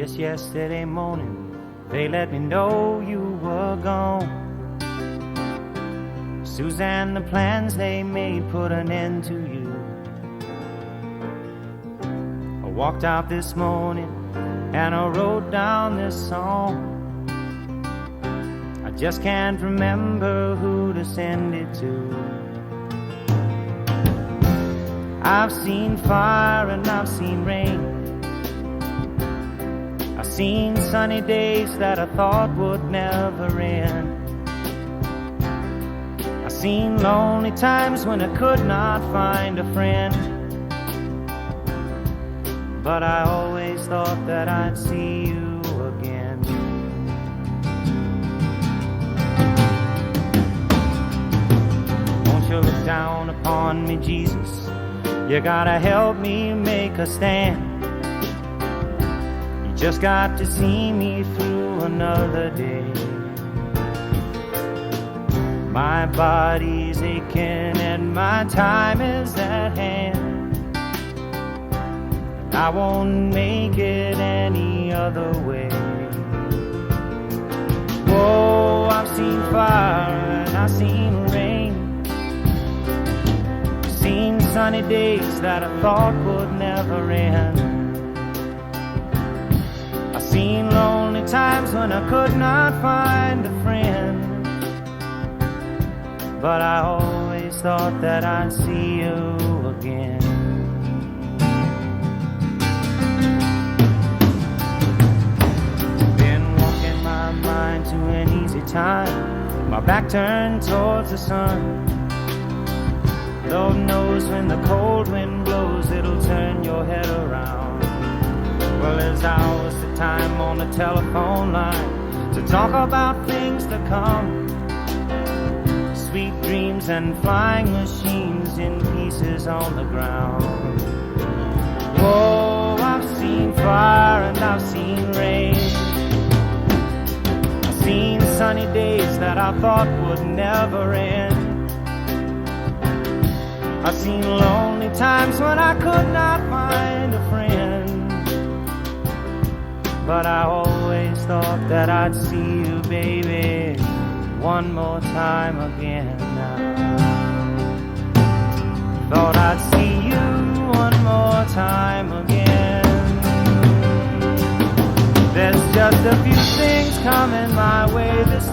Just yesterday morning, they let me know you were gone. Suzanne, the plans they made put an end to you. I walked out this morning and I wrote down this song. I just can't remember who to send it to. I've seen fire and I've seen rain. I've seen sunny days that I thought would never end. I've seen lonely times when I could not find a friend. But I always thought that I'd see you again. Won't you look down upon me, Jesus? You gotta help me make a stand. You just got to see me through another day. My body's aching and my time is at hand. I won't make it any other way. Whoa, I've seen fire and I've seen rain. I've seen sunny days that I thought would never end. I've seen lonely times when I could not find a friend. But I always thought that I'd see you again. To an easy time, my back turned towards the sun. Lord knows when the cold wind blows, it'll turn your head around. Well, there's hours of time on the telephone line to talk about things to come. Sweet dreams and flying machines in pieces on the ground. Whoa, I've seen fire and I've seen rain. Seen sunny days that I thought would never end. I've seen lonely times when I could not find a friend. But I always thought that I'd see you, baby, one more time again now. Thought I'd see you one more time again. There's just a few things coming my way this